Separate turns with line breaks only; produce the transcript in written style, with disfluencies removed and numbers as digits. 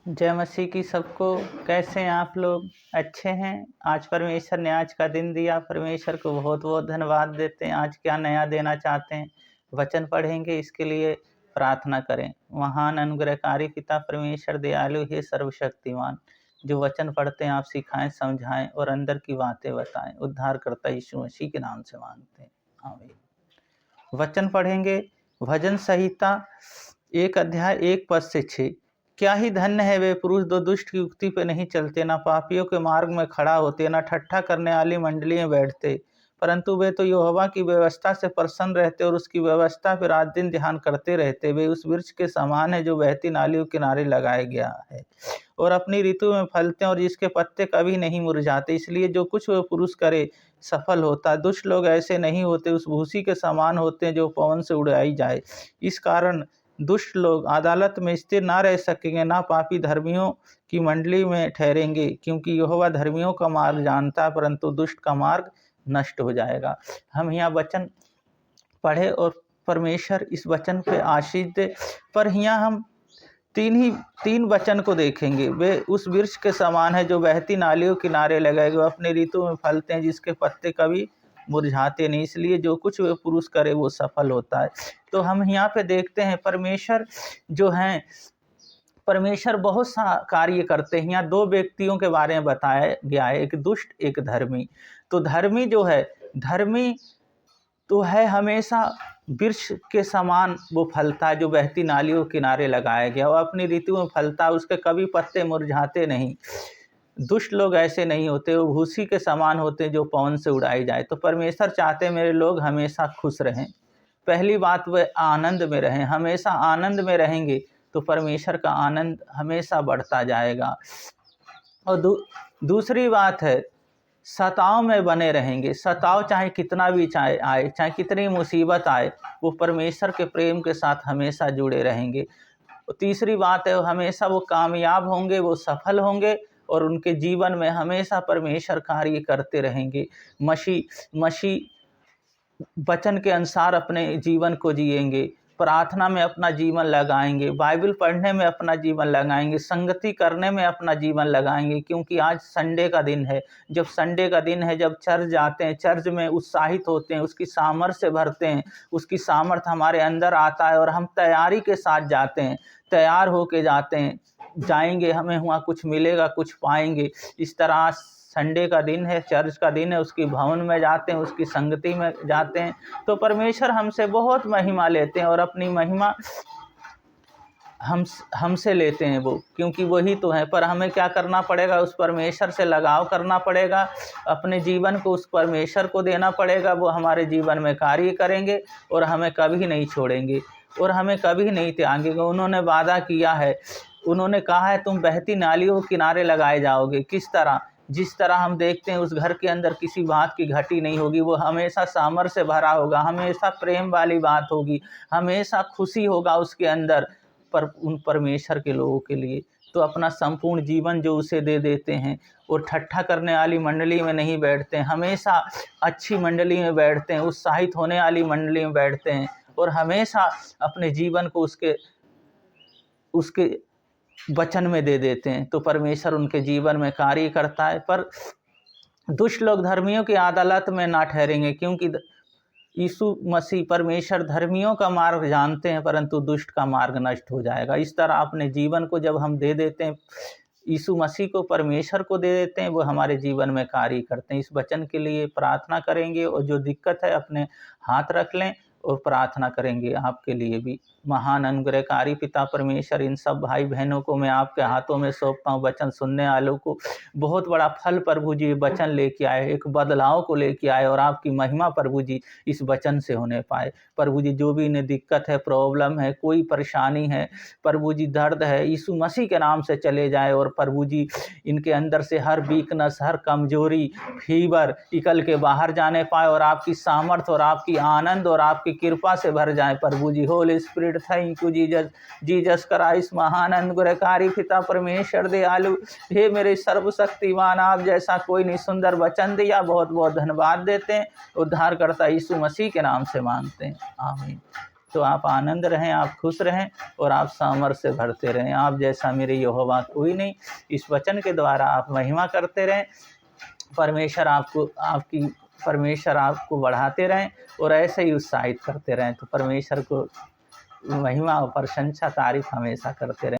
जय मसीह की सबको। कैसे हैं आप लोग? अच्छे हैं? आज परमेश्वर ने आज का दिन दिया, परमेश्वर को बहुत बहुत धन्यवाद देते हैं। आज क्या नया देना चाहते हैं? वचन पढ़ेंगे, इसके लिए प्रार्थना करें। महान अनुग्रहकारी पिता परमेश्वर दयालु हे सर्वशक्तिमान, जो वचन पढ़ते हैं आप सिखाएं, समझाएं और अंदर की बातें बताएं। उद्धारकर्ता यीशु मसीह के नाम से मांगते हैं, आमीन। वचन पढ़ेंगे। भजन संहिता 1 अध्याय 1 पद से 6। क्या ही धन्य है वे पुरुष जो दुष्ट की युक्ति पे नहीं चलते, ना पापियों के मार्ग में खड़ा होते, ना ठट्ठा करने वाली मंडली में बैठते, परंतु वे तो यहोवा की व्यवस्था से प्रसन्न रहते और उसकी व्यवस्था पर रात दिन ध्यान करते रहते। वे उस वृक्ष के समान है जो बहती नालियों के किनारे लगाया गया है और अपनी ऋतु में फलते हैं और जिसके पत्ते कभी नहीं मुरझाते। इसलिए जो कुछ वह पुरुष करे सफल होता। दुष्ट लोग ऐसे नहीं होते, उस भूसी के समान होते हैं जो पवन से उड़ाई जाए। इस कारण दुष्ट लोग अदालत में स्थिर ना रह सकेंगे, ना पापी धर्मियों की मंडली में ठहरेंगे, क्योंकि यहोवा धर्मियों का मार्ग जानता है, परंतु दुष्ट का मार्ग नष्ट हो जाएगा। हम यहाँ वचन पढ़े और परमेश्वर इस वचन पे आशीष दे। पर यहाँ हम तीन वचन को देखेंगे। वे उस वृक्ष के समान है जो बहती नालियों किनारे लगाए गए, अपने ऋतु में फलते हैं, जिसके पत्ते कभी मुरझाते नहीं। इसलिए जो कुछ वे पुरुष करे वो सफल होता है। तो हम यहाँ पे देखते हैं परमेश्वर जो हैं, परमेश्वर बहुत सा कार्य करते हैं। यहाँ 2 व्यक्तियों के बारे में बताया गया है, एक दुष्ट एक धर्मी। तो धर्मी जो है, धर्मी तो है हमेशा वृक्ष के समान वो फलता है जो बहती नालियों के किनारे लगाया गया। वो अपनी ऋतु में फलता है, उसके कभी पत्ते मुरझाते नहीं। दुष्ट लोग ऐसे नहीं होते, वो भूसी के समान होते जो पवन से उड़ाई जाए। तो परमेश्वर चाहते मेरे लोग हमेशा खुश रहें। पहली बात, वे आनंद में रहें। हमेशा आनंद में रहेंगे तो परमेश्वर का आनंद हमेशा बढ़ता जाएगा। और दूसरी बात है, सताव में बने रहेंगे। सताव चाहे कितना भी आए, चाहे कितनी मुसीबत आए, वो परमेश्वर के प्रेम के साथ हमेशा जुड़े रहेंगे। तीसरी बात है, हमेशा वो कामयाब होंगे, वो सफल होंगे और उनके जीवन में हमेशा परमेश्वर कार्य करते रहेंगे। मसीह वचन के अनुसार अपने जीवन को जिएंगे, प्रार्थना में अपना जीवन लगाएंगे, बाइबल पढ़ने में अपना जीवन लगाएंगे, संगति करने में अपना जीवन लगाएंगे। क्योंकि आज संडे का दिन है। जब संडे का दिन है, जब चर्च जाते हैं, चर्च में उत्साहित होते हैं, उसकी सामर्थ्य से भरते हैं, उसकी सामर्थ्य हमारे अंदर आता है और हम तैयारी के साथ जाते हैं, तैयार होके जाते हैं। जाएंगे, हमें वहाँ कुछ मिलेगा, कुछ पाएंगे। इस तरह संडे का दिन है, चर्च का दिन है, उसकी भवन में जाते हैं, उसकी संगति में जाते हैं, तो परमेश्वर हमसे बहुत महिमा लेते हैं और अपनी महिमा हमसे लेते हैं वो, क्योंकि वही तो है। पर हमें क्या करना पड़ेगा? उस परमेश्वर से लगाव करना पड़ेगा, अपने जीवन को उस परमेश्वर को देना पड़ेगा। वो हमारे जीवन में कार्य करेंगे और हमें कभी नहीं छोड़ेंगे और हमें कभी नहीं त्यागेंगे। उन्होंने वादा किया है, उन्होंने कहा है तुम बहती नालियों के किनारे लगाए जाओगे। किस तरह? जिस तरह हम देखते हैं उस घर के अंदर किसी बात की घटी नहीं होगी, वो हमेशा सामर्थ्य से भरा होगा, हमेशा प्रेम वाली बात होगी, हमेशा खुशी होगा उसके अंदर। पर उन परमेश्वर के लोगों के लिए तो अपना संपूर्ण जीवन जो उसे दे देते हैं और ठट्ठा करने वाली मंडली में नहीं बैठते हैं, हमेशा अच्छी मंडली में बैठते हैं, उत्साहित होने वाली मंडली में बैठते हैं और हमेशा अपने जीवन को उसके वचन में दे देते हैं। तो परमेश्वर उनके जीवन में कार्य करता है। पर दुष्ट लोग धर्मियों की अदालत में ना ठहरेंगे, क्योंकि यीशु मसीह परमेश्वर धर्मियों का मार्ग जानते हैं, परंतु दुष्ट का मार्ग नष्ट हो जाएगा। इस तरह अपने जीवन को जब हम दे देते हैं, यीशु मसीह को, परमेश्वर को दे देते हैं, वो हमारे जीवन में कार्य करते हैं। इस वचन के लिए प्रार्थना करेंगे और जो दिक्कत है अपने हाथ रख लें और प्रार्थना करेंगे आपके लिए भी। महान अनुग्रहकारी पिता परमेश्वर, इन सब भाई बहनों को मैं आपके हाथों में सौंपता हूँ। वचन सुनने वालों को बहुत बड़ा फल प्रभु जी वचन लेके आए, एक बदलाव को लेके आए और आपकी महिमा प्रभु जी इस वचन से होने पाए। प्रभु जी जो भी इन्हें दिक्कत है, प्रॉब्लम है, कोई परेशानी है, प्रभु जी दर्द है, यीशु मसीह के नाम से चले जाए और प्रभु जी इनके अंदर से हर वीकनेस, हर कमजोरी, फीवर निकल के बाहर जाने पाए और आपकी सामर्थ्य और आपकी आनंद और आपकी कृपा से भर जाए। प्रभु ji, holy spirit, thank you Jesus Christ. महान अनुग्रहकारी पिता परमेश्वर दयालु, हे मेरे सर्वशक्तिमान, आप जैसा कोई नहीं, सुंदर वचन दिया, बहुत बहुत धन्यवाद देते हैं। उद्धारकर्ता यीशु मसीह के नाम से मांगते हैं, आमीन। तो आप आनंद रहें, आप खुश रहें और आप सामर्थ्य से भरते रहें। आप जैसा मेरे यहोवा कोई नहीं। इस वचन के द्वारा आप महिमा करते रहें, परमेश्वर आपको बढ़ाते रहें और ऐसे ही उत्साहित करते रहें। तो परमेश्वर को महिमा और प्रशंसा तारीफ हमेशा करते रहें।